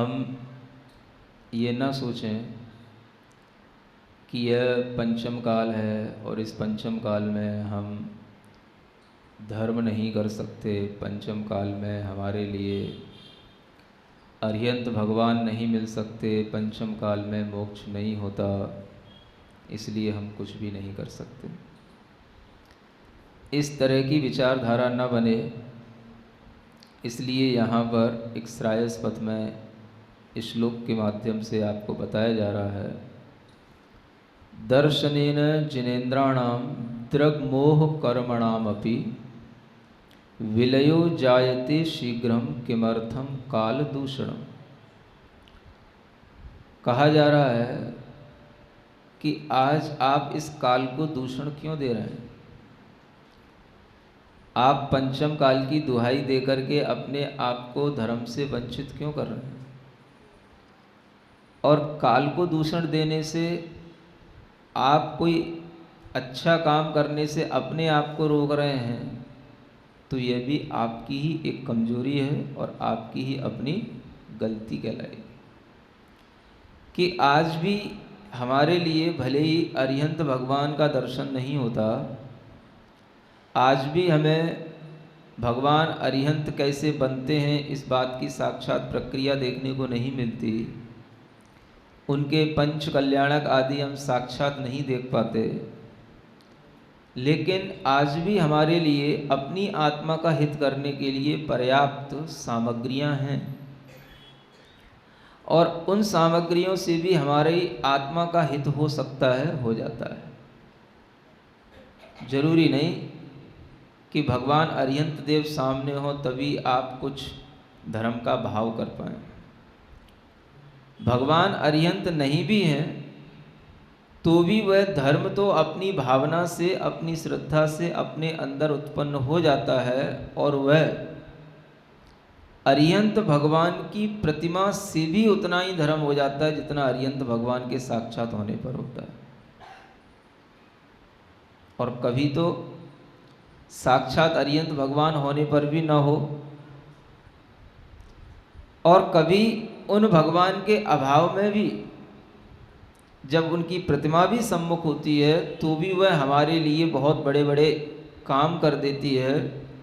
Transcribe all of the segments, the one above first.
हम ये ना सोचें कि यह पंचम काल है और इस पंचम काल में हम धर्म नहीं कर सकते, पंचम काल में हमारे लिए अरिहंत भगवान नहीं मिल सकते, पंचम काल में मोक्ष नहीं होता, इसलिए हम कुछ भी नहीं कर सकते। इस तरह की विचारधारा न बने, इसलिए यहाँ पर एक श्रायस पथ में इस श्लोक के माध्यम से आपको बताया जा रहा है, दर्शनेन जिनेन्द्राणाम दृग्मोह कर्मणामपि विलयो जायते शीघ्रम किमर्थम काल दूषणम। कहा जा रहा है कि आज आप इस काल को दूषण क्यों दे रहे हैं। आप पंचम काल की दुहाई दे करके अपने आप को धर्म से वंचित क्यों कर रहे हैं, और काल को दूषण देने से आप कोई अच्छा काम करने से अपने आप को रोक रहे हैं, तो यह भी आपकी ही एक कमजोरी है और आपकी ही अपनी गलती कहलाएगी। कि आज भी हमारे लिए भले ही अरिहंत भगवान का दर्शन नहीं होता, आज भी हमें भगवान अरिहंत कैसे बनते हैं इस बात की साक्षात प्रक्रिया देखने को नहीं मिलती, उनके पंच कल्याणक आदि हम साक्षात नहीं देख पाते, लेकिन आज भी हमारे लिए अपनी आत्मा का हित करने के लिए पर्याप्त सामग्रियां हैं, और उन सामग्रियों से भी हमारी आत्मा का हित हो सकता है, हो जाता है। जरूरी नहीं कि भगवान अरिहंत देव सामने हो तभी आप कुछ धर्म का भाव कर पाएं। भगवान अरिहंत नहीं भी हैं तो भी वह धर्म तो अपनी भावना से, अपनी श्रद्धा से अपने अंदर उत्पन्न हो जाता है, और वह अरिहंत भगवान की प्रतिमा से भी उतना ही धर्म हो जाता है जितना अरिहंत भगवान के साक्षात होने पर होता है। और कभी तो साक्षात अरिहंत भगवान होने पर भी न हो, और कभी उन भगवान के अभाव में भी जब उनकी प्रतिमा भी सम्मुख होती है तो भी वह हमारे लिए बहुत बड़े बड़े काम कर देती है,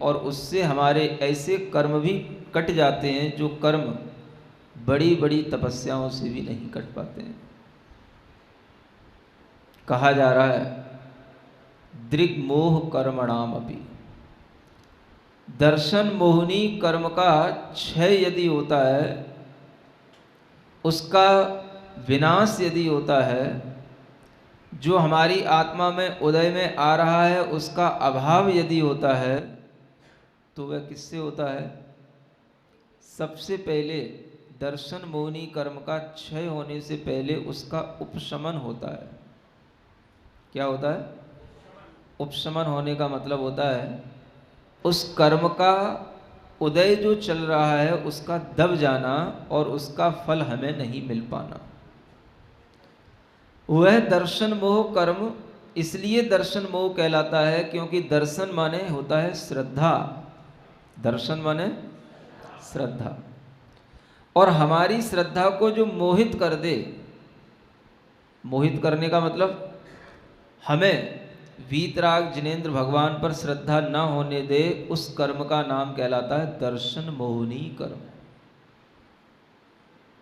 और उससे हमारे ऐसे कर्म भी कट जाते हैं जो कर्म बड़ी बड़ी तपस्याओं से भी नहीं कट पाते हैं। कहा जा रहा है दृग्मोह कर्मणाम अपि, दर्शन मोहनी कर्म का क्षय यदि होता है, उसका विनाश यदि होता है, जो हमारी आत्मा में उदय में आ रहा है उसका अभाव यदि होता है, तो वह किससे होता है। सबसे पहले दर्शन मोहनी कर्म का क्षय होने से पहले उसका उपशमन होता है। क्या होता है। उपशमन होने का मतलब होता है उस कर्म का उदय जो चल रहा है उसका दब जाना और उसका फल हमें नहीं मिल पाना। वह दर्शन मोह कर्म इसलिए दर्शन मोह कहलाता है क्योंकि दर्शन माने होता है श्रद्धा, दर्शन माने श्रद्धा, और हमारी श्रद्धा को जो मोहित कर दे, मोहित करने का मतलब हमें वीतराग जिनेंद्र भगवान पर श्रद्धा न होने दे, उस कर्म का नाम कहलाता है दर्शन मोहनी कर्म।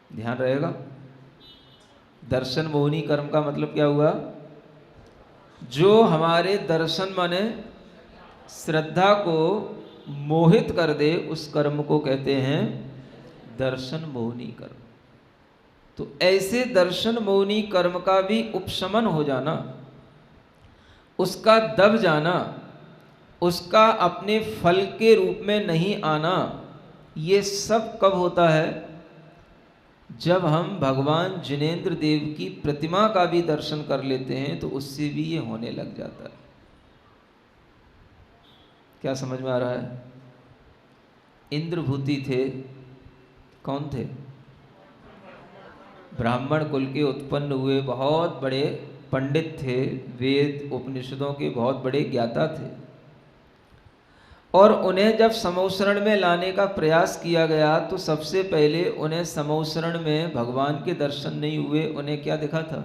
ध्यान रहेगा। दर्शन मोहनी कर्म का मतलब क्या हुआ, जो हमारे दर्शन माने श्रद्धा को मोहित कर दे उस कर्म को कहते हैं दर्शन मोहनी कर्म। तो ऐसे दर्शन मोहनी कर्म का भी उपशमन हो जाना, उसका दब जाना, उसका अपने फल के रूप में नहीं आना, ये सब कब होता है, जब हम भगवान जिनेंद्र देव की प्रतिमा का भी दर्शन कर लेते हैं तो उससे भी ये होने लग जाता है। क्या समझ में आ रहा है। इंद्रभूति थे, कौन थे, ब्राह्मण कुल के उत्पन्न हुए बहुत बड़े पंडित थे, वेद उपनिषदों के बहुत बड़े ज्ञाता थे। और उन्हें जब समौसरण में लाने का प्रयास किया गया तो सबसे पहले उन्हें समौसरण में भगवान के दर्शन नहीं हुए, उन्हें क्या दिखा था?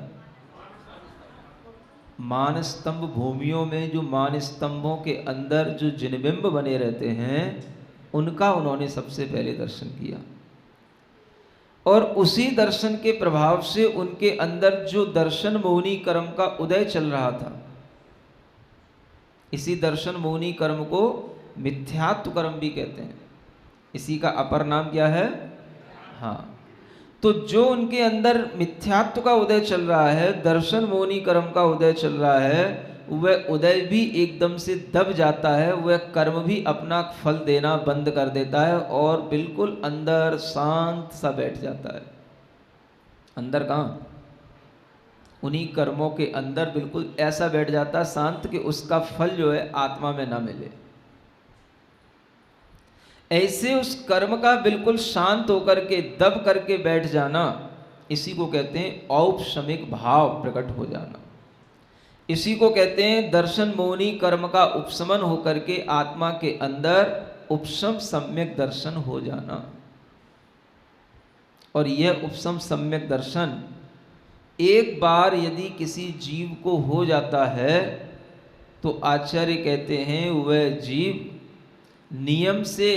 मानस्तंभ भूमियों में जो मानस्तंभों के अंदर जो जिनबिंब बने रहते हैं उनका उन्होंने सबसे पहले दर्शन किया, और उसी दर्शन के प्रभाव से उनके अंदर जो दर्शन मोहिनी कर्म का उदय चल रहा था, इसी दर्शन मोहिनी कर्म को मिथ्यात्व कर्म भी कहते हैं, इसी का अपर नाम क्या है? हाँ, तो जो उनके अंदर मिथ्यात्व का उदय चल रहा है, दर्शन मोहिनी कर्म का उदय चल रहा है, वह उदय भी एकदम से दब जाता है, वह कर्म भी अपना फल देना बंद कर देता है और बिल्कुल अंदर शांत सा बैठ जाता है। अंदर कहाँ? उन्हीं कर्मों के अंदर बिल्कुल ऐसा बैठ जाता है शांत कि उसका फल जो है आत्मा में ना मिले। ऐसे उस कर्म का बिल्कुल शांत होकर के दब करके बैठ जाना, इसी को कहते हैं औपशमिक भाव प्रकट हो जाना। इसी को कहते हैं दर्शन मोहिनी कर्म का उपशमन होकर के आत्मा के अंदर उपशम सम्यक दर्शन हो जाना। और यह उपशम सम्यक दर्शन एक बार यदि किसी जीव को हो जाता है तो आचार्य कहते हैं वह जीव नियम से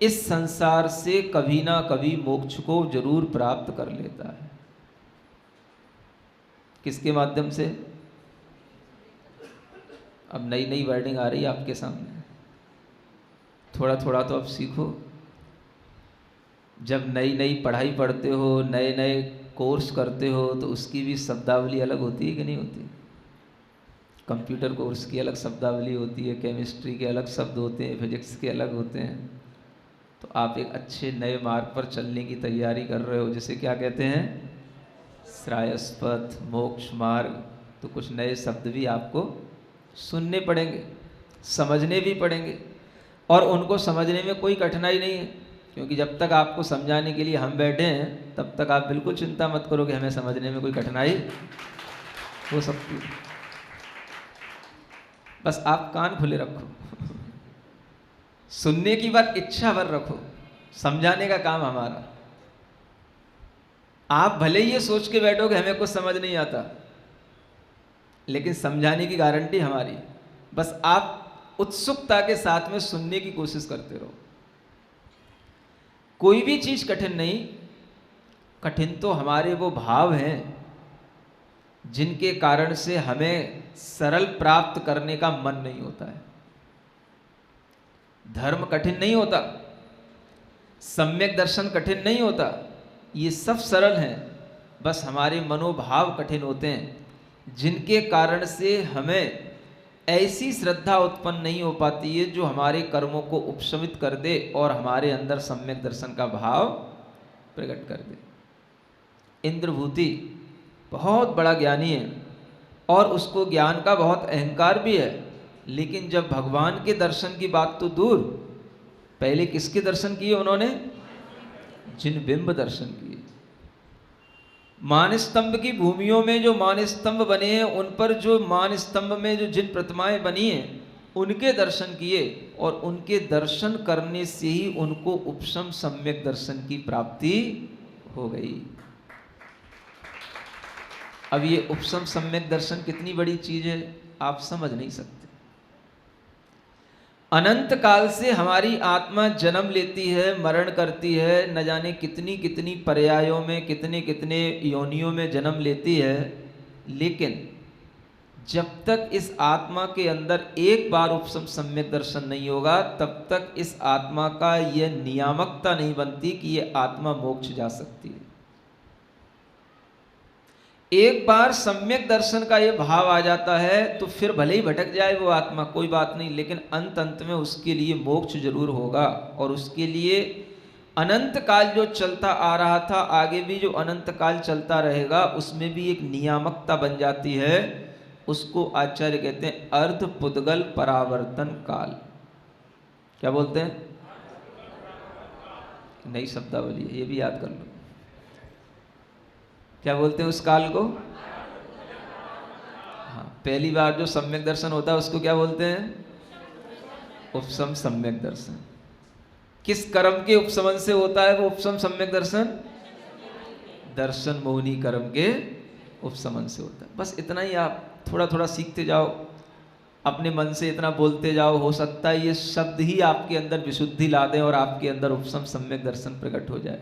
इस संसार से कभी ना कभी मोक्ष को जरूर प्राप्त कर लेता है। किसके माध्यम से? अब नई नई वर्डिंग आ रही है आपके सामने, थोड़ा थोड़ा तो अब सीखो। जब नई नई पढ़ाई पढ़ते हो, नए नए कोर्स करते हो, तो उसकी भी शब्दावली अलग होती है कि नहीं होती? कंप्यूटर कोर्स की अलग शब्दावली होती है, केमिस्ट्री के अलग शब्द होते हैं, फिजिक्स के अलग होते हैं। तो आप एक अच्छे नए मार्ग पर चलने की तैयारी कर रहे हो, जिसे क्या कहते हैं? श्रायस्पथ, मोक्ष मार्ग। तो कुछ नए शब्द भी आपको सुनने पड़ेंगे, समझने भी पड़ेंगे, और उनको समझने में कोई कठिनाई नहीं है, क्योंकि जब तक आपको समझाने के लिए हम बैठे हैं तब तक आप बिल्कुल चिंता मत करो कि हमें समझने में कोई कठिनाई हो सकती है। बस आप कान खुले रखो, सुनने की बात इच्छा भर रखो, समझाने का काम हमारा। आप भले ही ये सोच के बैठो कि हमें कुछ समझ नहीं आता, लेकिन समझाने की गारंटी हमारी। बस आप उत्सुकता के साथ में सुनने की कोशिश करते रहो। कोई भी चीज कठिन नहीं, कठिन तो हमारे वो भाव हैं जिनके कारण से हमें सरल प्राप्त करने का मन नहीं होता है। धर्म कठिन नहीं होता, सम्यक दर्शन कठिन नहीं होता, ये सब सरल हैं। बस हमारे मनोभाव कठिन होते हैं, जिनके कारण से हमें ऐसी श्रद्धा उत्पन्न नहीं हो पाती है जो हमारे कर्मों को उपशमित कर दे और हमारे अंदर सम्यक दर्शन का भाव प्रकट कर दे। इंद्रभूति बहुत बड़ा ज्ञानी है और उसको ज्ञान का बहुत अहंकार भी है, लेकिन जब भगवान के दर्शन की बात तो दूर, पहले किसके दर्शन किए उन्होंने? जिन बिंब दर्शन किए। मानस्तंभ की भूमियों में जो मानस्तंभ बने हैं, उन पर जो मानस्तंभ में जो जिन प्रतिमाएं बनी हैं उनके दर्शन किए, और उनके दर्शन करने से ही उनको उपशम सम्यक दर्शन की प्राप्ति हो गई। अब ये उपशम सम्यक दर्शन कितनी बड़ी चीज है आप समझ नहीं सकते। अनंत काल से हमारी आत्मा जन्म लेती है, मरण करती है, न जाने कितनी कितनी पर्यायों में, कितने कितने योनियों में जन्म लेती है, लेकिन जब तक इस आत्मा के अंदर एक बार उपशम सम्यक दर्शन नहीं होगा, तब तक इस आत्मा का यह नियामकता नहीं बनती कि यह आत्मा मोक्ष जा सकती है। एक बार सम्यक दर्शन का ये भाव आ जाता है तो फिर भले ही भटक जाए वो आत्मा, कोई बात नहीं, लेकिन अंत में उसके लिए मोक्ष जरूर होगा। और उसके लिए अनंत काल जो चलता आ रहा था, आगे भी जो अनंत काल चलता रहेगा, उसमें भी एक नियामकता बन जाती है। उसको आचार्य कहते हैं अर्ध पुद्गल परावर्तन काल। क्या बोलते हैं? नई शब्दावली है, ये भी याद कर लो। क्या बोलते हैं उस काल को? हाँ, पहली बार जो सम्यक दर्शन होता है उसको क्या बोलते हैं? उपशम सम्यक दर्शन। किस कर्म के उपशमन से होता है वो उपशम सम्यक दर्शन? दर्शन मोहिनी कर्म के उपशमन से होता है। बस इतना ही आप थोड़ा थोड़ा सीखते जाओ, अपने मन से इतना बोलते जाओ, हो सकता है ये शब्द ही आपके अंदर विशुद्धि ला दें और आपके अंदर उपशम सम्यक दर्शन प्रकट हो जाए।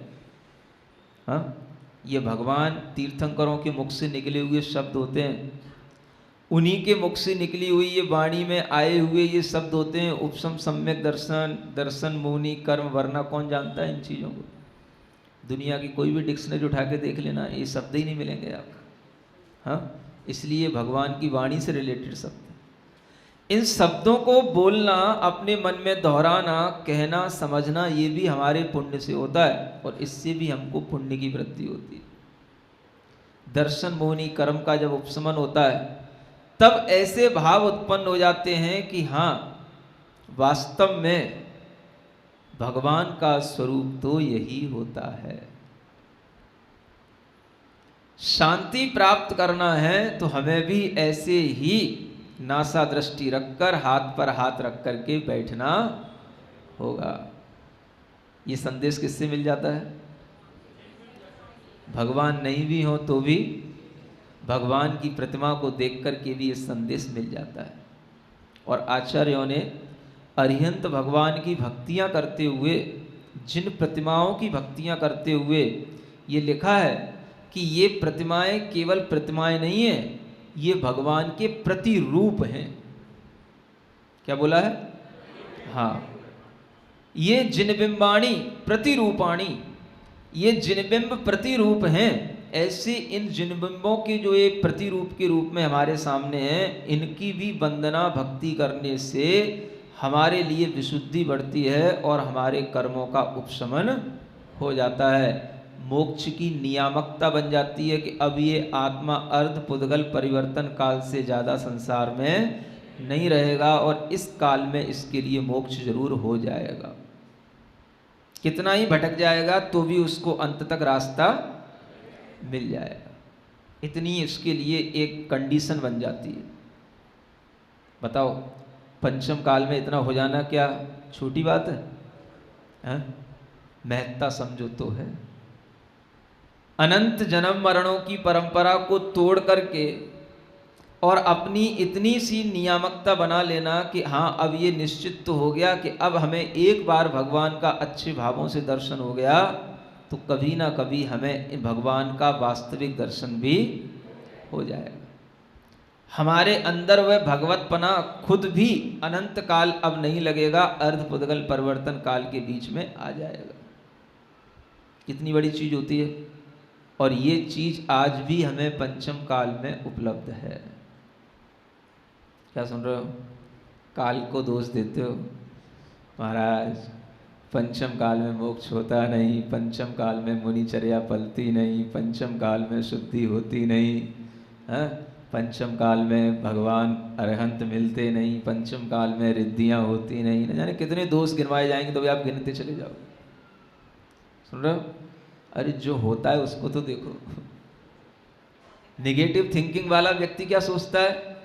हाँ, ये भगवान तीर्थंकरों के मुख से निकले हुए शब्द होते हैं, उन्हीं के मुख से निकली हुई ये वाणी में आए हुए ये शब्द होते हैं उपशम सम्यक दर्शन, दर्शन मोहिनी कर्म। वरना कौन जानता है इन चीज़ों को? दुनिया की कोई भी डिक्शनरी उठा के देख लेना, ये शब्द ही नहीं मिलेंगे आपको। हाँ, इसलिए भगवान की वाणी से रिलेटेड शब्द। इन शब्दों को बोलना, अपने मन में दोहराना, कहना, समझना, ये भी हमारे पुण्य से होता है और इससे भी हमको पुण्य की वृद्धि होती है। दर्शन मोहिनी कर्म का जब उपशमन होता है तब ऐसे भाव उत्पन्न हो जाते हैं कि हाँ, वास्तव में भगवान का स्वरूप तो यही होता है। शांति प्राप्त करना है तो हमें भी ऐसे ही नासा दृष्टि रखकर, हाथ पर हाथ रख करके बैठना होगा। ये संदेश किससे मिल जाता है? भगवान नहीं भी हो तो भी भगवान की प्रतिमा को देख कर के भी ये संदेश मिल जाता है। और आचार्यों ने अरिहंत भगवान की भक्तियां करते हुए, जिन प्रतिमाओं की भक्तियां करते हुए ये लिखा है कि ये प्रतिमाएं केवल प्रतिमाएं नहीं हैं, ये भगवान के प्रतिरूप हैं। क्या बोला है? हाँ, ये जिनबिंबाणी प्रतिरूपाणी, ये जिनबिंब प्रतिरूप हैं। ऐसे इन जिनबिंबों के जो ये प्रतिरूप के रूप में हमारे सामने हैं, इनकी भी वंदना भक्ति करने से हमारे लिए विशुद्धि बढ़ती है और हमारे कर्मों का उपशमन हो जाता है। मोक्ष की नियामकता बन जाती है कि अब ये आत्मा अर्ध पुद्गल परिवर्तन काल से ज़्यादा संसार में नहीं रहेगा और इस काल में इसके लिए मोक्ष जरूर हो जाएगा। कितना ही भटक जाएगा तो भी उसको अंत तक रास्ता मिल जाएगा। इतनी इसके लिए एक कंडीशन बन जाती है। बताओ, पंचम काल में इतना हो जाना क्या छोटी बात है? महत्ता समझो तो है। अनंत जन्म मरणों की परंपरा को तोड़ करके और अपनी इतनी सी नियामकता बना लेना कि हाँ, अब ये निश्चित तो हो गया कि अब हमें एक बार भगवान का अच्छे भावों से दर्शन हो गया तो कभी ना कभी हमें भगवान का वास्तविक दर्शन भी हो जाएगा। हमारे अंदर वह भगवतपना खुद भी अनंत काल अब नहीं लगेगा, अर्ध पुद्गल परिवर्तन काल के बीच में आ जाएगा। कितनी बड़ी चीज होती है। और ये चीज आज भी हमें पंचम काल में उपलब्ध है। क्या सुन रहे हो? काल को दोष देते हो, महाराज पंचम काल में मोक्ष होता नहीं, पंचम काल में मुनिचर्या पलती नहीं, पंचम काल में शुद्धि होती नहीं, हाँ? पंचम काल में भगवान अरहंत मिलते नहीं, पंचम काल में रिद्धियाँ होती नहीं, न जाने कितने दोष गिनवाए जाएंगे तो भी आप गिनते चले जाओ। सुन रहे हो? अरे जो होता है उसको तो देखो। नेगेटिव थिंकिंग वाला व्यक्ति क्या सोचता है?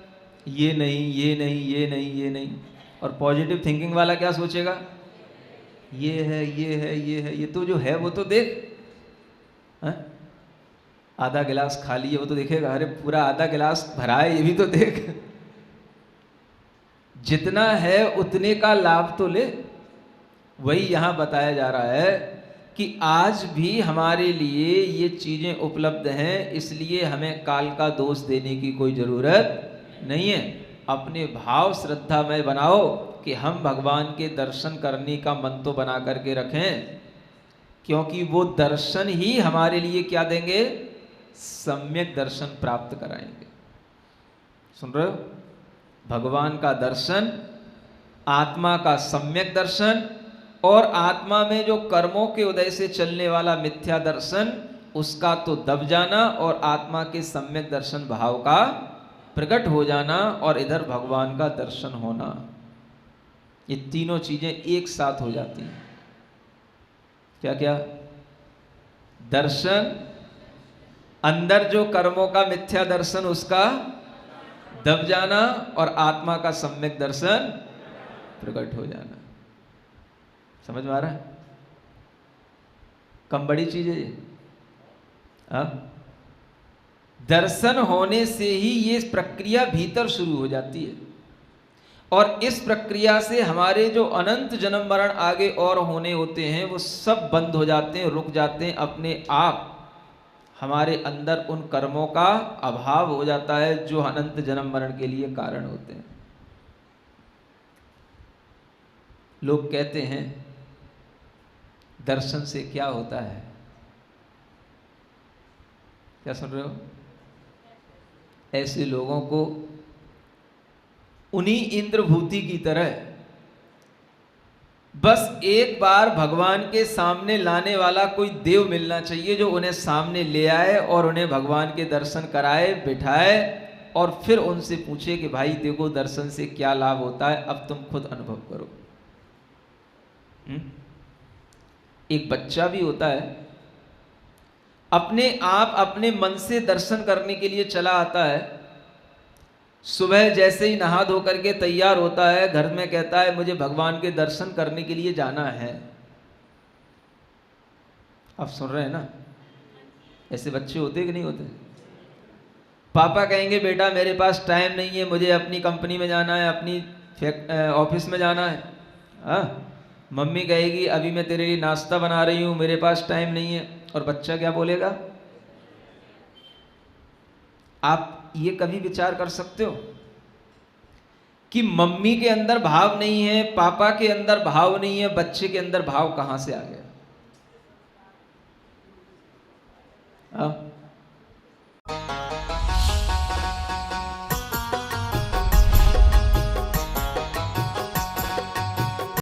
ये नहीं, ये नहीं, ये नहीं, ये नहीं। और पॉजिटिव थिंकिंग वाला क्या सोचेगा? ये है, ये है, ये है। ये तो जो है वो तो देख। हाँ? आधा गिलास खाली है वो तो देखेगा, अरे पूरा आधा गिलास भरा है ये भी तो देख। जितना है उतने का लाभ तो ले। वही यहाँ बताया जा रहा है कि आज भी हमारे लिए ये चीज़ें उपलब्ध हैं, इसलिए हमें काल का दोष देने की कोई ज़रूरत नहीं है। अपने भाव श्रद्धा में बनाओ कि हम भगवान के दर्शन करने का मन तो बना करके रखें, क्योंकि वो दर्शन ही हमारे लिए क्या देंगे? सम्यक दर्शन प्राप्त कराएंगे। सुन रहे हो? भगवान का दर्शन, आत्मा का सम्यक दर्शन और आत्मा में जो कर्मों के उदय से चलने वाला मिथ्या दर्शन, उसका तो दब जाना और आत्मा के सम्यक दर्शन भाव का प्रकट हो जाना और इधर भगवान का दर्शन होना। ये तीनों चीजें एक साथ हो जाती हैं। क्या क्या? दर्शन, अंदर जो कर्मों का मिथ्या दर्शन उसका दब जाना और आत्मा का सम्यक दर्शन प्रकट हो जाना। समझ में आ रहा है? कम बड़ी चीज है ये। दर्शन होने से ही ये प्रक्रिया भीतर शुरू हो जाती है, और इस प्रक्रिया से हमारे जो अनंत जन्म मरण आगे और होने होते हैं वो सब बंद हो जाते हैं, रुक जाते हैं अपने आप। हमारे अंदर उन कर्मों का अभाव हो जाता है जो अनंत जन्म मरण के लिए कारण होते हैं। लोग कहते हैं दर्शन से क्या होता है? क्या सुन रहे हो? ऐसे लोगों को उन्हीं इंद्रभूति की तरह बस एक बार भगवान के सामने लाने वाला कोई देव मिलना चाहिए, जो उन्हें सामने ले आए और उन्हें भगवान के दर्शन कराए, बिठाए, और फिर उनसे पूछे कि भाई देखो दर्शन से क्या लाभ होता है, अब तुम खुद अनुभव करो। एक बच्चा भी होता है, अपने आप अपने मन से दर्शन करने के लिए चला आता है। सुबह जैसे ही नहा धो करके तैयार होता है, घर में कहता है मुझे भगवान के दर्शन करने के लिए जाना है। आप सुन रहे हैं ना? ऐसे बच्चे होते कि नहीं होते? पापा कहेंगे बेटा मेरे पास टाइम नहीं है, मुझे अपनी कंपनी में जाना है, अपनी ऑफिस में जाना है। मम्मी कहेगी अभी मैं तेरे लिए नाश्ता बना रही हूं, मेरे पास टाइम नहीं है। और बच्चा क्या बोलेगा? आप ये कभी विचार कर सकते हो कि मम्मी के अंदर भाव नहीं है, पापा के अंदर भाव नहीं है, बच्चे के अंदर भाव कहां से आ गया?